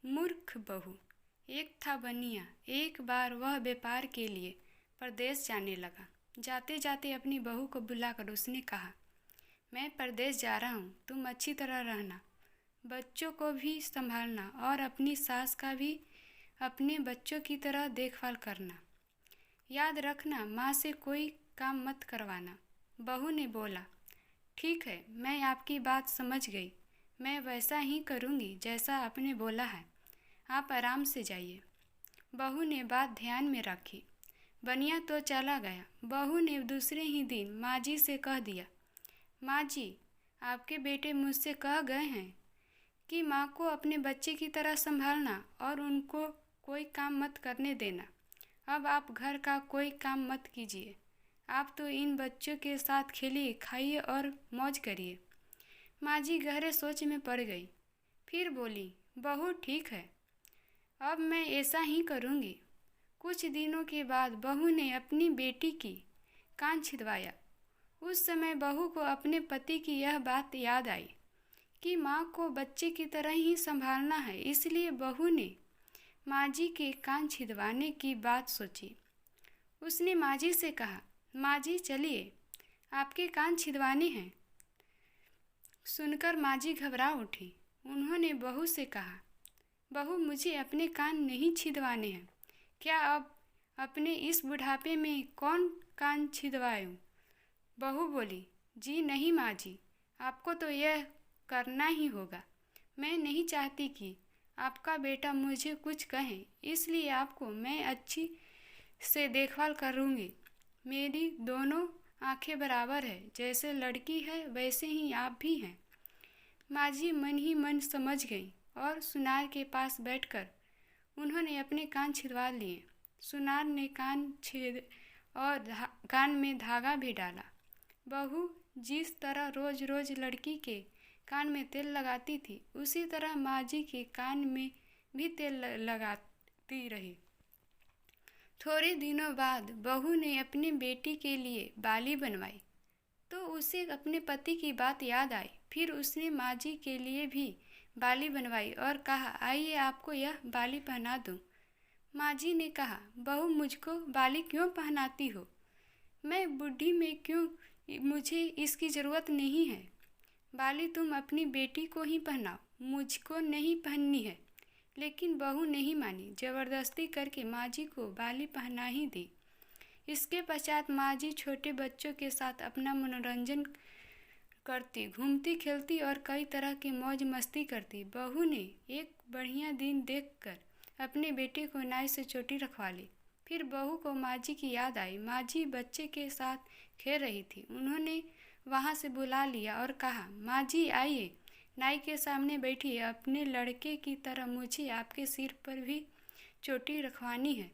मूर्ख बहू। एक था बनिया। एक बार वह व्यापार के लिए परदेश जाने लगा। जाते जाते अपनी बहू को बुलाकर उसने कहा, मैं परदेश जा रहा हूँ, तुम अच्छी तरह रहना, बच्चों को भी संभालना और अपनी सास का भी अपने बच्चों की तरह देखभाल करना। याद रखना, माँ से कोई काम मत करवाना। बहू ने बोला, ठीक है, मैं आपकी बात समझ गई, मैं वैसा ही करूँगी जैसा आपने बोला है, आप आराम से जाइए। बहू ने बात ध्यान में रखी। बनिया तो चला गया। बहू ने दूसरे ही दिन माँ जी से कह दिया, माँ जी, आपके बेटे मुझसे कह गए हैं कि माँ को अपने बच्चे की तरह संभालना और उनको कोई काम मत करने देना। अब आप घर का कोई काम मत कीजिए, आप तो इन बच्चों के साथ खेलिए, खाइए और मौज करिए। माँ जी गहरे सोच में पड़ गई। फिर बोली, बहू ठीक है, अब मैं ऐसा ही करूँगी। कुछ दिनों के बाद बहू ने अपनी बेटी की कान छिदवाया। उस समय बहू को अपने पति की यह बात याद आई कि माँ को बच्चे की तरह ही संभालना है, इसलिए बहू ने माँ जी के कान छिदवाने की बात सोची। उसने माँ जी से कहा, माँ जी चलिए, आपके कान छिदवाने हैं। सुनकर माँ जी घबरा उठी। उन्होंने बहू से कहा, बहू मुझे अपने कान नहीं छिदवाने हैं, क्या अब अपने इस बुढ़ापे में कौन कान छिदवाऊं? बहू बोली, जी नहीं माँ जी, आपको तो यह करना ही होगा। मैं नहीं चाहती कि आपका बेटा मुझे कुछ कहे, इसलिए आपको मैं अच्छी से देखभाल करूँगी। मेरी दोनों आंखें बराबर है, जैसे लड़की है वैसे ही आप भी हैं। माँ जी मन ही मन समझ गई और सुनार के पास बैठकर उन्होंने अपने कान छिदवा लिए। सुनार ने कान छेद और कान में धागा भी डाला। बहू जिस तरह रोज रोज लड़की के कान में तेल लगाती थी, उसी तरह माँ जी के कान में भी तेल लगाती रही। थोड़े दिनों बाद बहू ने अपनी बेटी के लिए बाली बनवाई तो उसे अपने पति की बात याद आई। फिर उसने माँ जी के लिए भी बाली बनवाई और कहा, आइए आपको यह बाली पहना दूँ। माँ जी ने कहा, बहू मुझको बाली क्यों पहनाती हो? मैं बूढ़ी में क्यों, मुझे इसकी ज़रूरत नहीं है। बाली तुम अपनी बेटी को ही पहनाओ, मुझको नहीं पहननी है। लेकिन बहू नहीं मानी, ज़बरदस्ती करके माँ जी को बाली पहना ही दी। इसके पश्चात माँ जी छोटे बच्चों के साथ अपना मनोरंजन करती, घूमती खेलती और कई तरह की मौज मस्ती करती। बहू ने एक बढ़िया दिन देखकर अपने बेटे को नाई से चोटी रखवा ली। फिर बहू को माँ जी की याद आई। माँ जी बच्चे के साथ खेल रही थी। उन्होंने वहाँ से बुला लिया और कहा, माँ जी आइए, नाई के सामने बैठिए, अपने लड़के की तरह मुझे आपके सिर पर भी चोटी रखवानी है।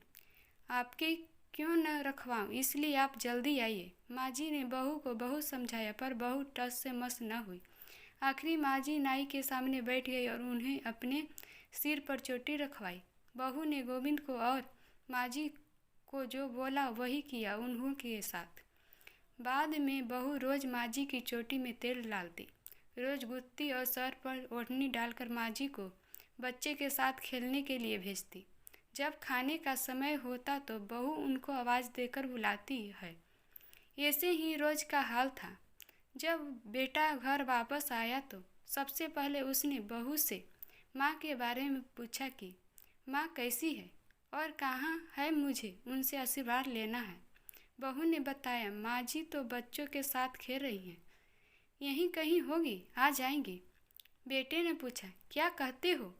आपके क्यों न रखवाऊँ, इसलिए आप जल्दी आइए। माँ जी ने बहू को बहुत समझाया पर बहू टस से मस न हुई। आखिरी माँ जी नाई के सामने बैठ गई और उन्हें अपने सिर पर चोटी रखवाई। बहू ने गोविंद को और माँ जी को जो बोला वही किया उन्हों के साथ। बाद में बहू रोज माँ जी की चोटी में तेल डालती, रोज गुत्ती और सर पर ओढ़नी डालकर माँ जी को बच्चे के साथ खेलने के लिए भेजती। जब खाने का समय होता तो बहू उनको आवाज़ देकर बुलाती है। ऐसे ही रोज का हाल था। जब बेटा घर वापस आया तो सबसे पहले उसने बहू से माँ के बारे में पूछा कि माँ कैसी है और कहाँ है, मुझे उनसे आशीर्वाद लेना है। बहू ने बताया, माँ जी तो बच्चों के साथ खेल रही हैं, यहीं कहीं होगी, आ जाएंगी। बेटे ने पूछा, क्या कहते हो,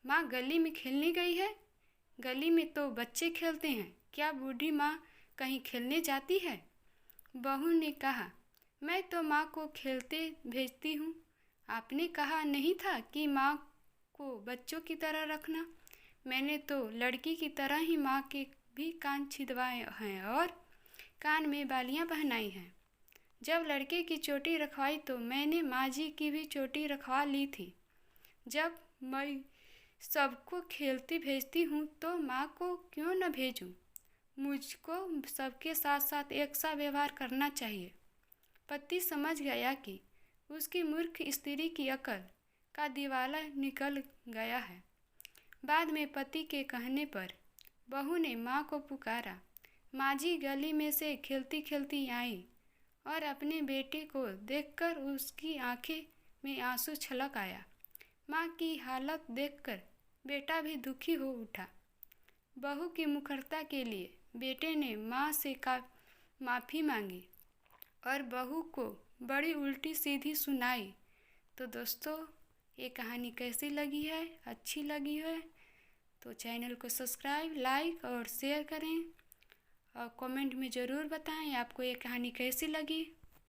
माँ गली में खेलने गई है? गली में तो बच्चे खेलते हैं, क्या बूढ़ी माँ कहीं खेलने जाती है? बहू ने कहा, मैं तो माँ को खेलते भेजती हूँ। आपने कहा नहीं था कि माँ को बच्चों की तरह रखना? मैंने तो लड़की की तरह ही माँ के भी कान छिदवाए हैं और कान में बालियाँ पहनाई हैं। जब लड़के की चोटी रखवाई तो मैंने माँ जी की भी चोटी रखवा ली थी। जब मैं सबको खेलती भेजती हूँ तो माँ को क्यों न भेजूँ? मुझको सबके साथ साथ एक सा व्यवहार करना चाहिए। पति समझ गया कि उसकी मूर्ख स्त्री की अकल का दिवाला निकल गया है। बाद में पति के कहने पर बहू ने माँ को पुकारा। माँ जी गली में से खेलती खेलती आई और अपने बेटे को देखकर उसकी आंखें में आंसू छलक आया। माँ की हालत देखकर बेटा भी दुखी हो उठा। बहू की मुखरता के लिए बेटे ने माँ से माफ़ी मांगी और बहू को बड़ी उल्टी सीधी सुनाई। तो दोस्तों, ये कहानी कैसी लगी है? अच्छी लगी है तो चैनल को सब्सक्राइब, लाइक और शेयर करें और कमेंट में ज़रूर बताएं आपको ये कहानी कैसी लगी।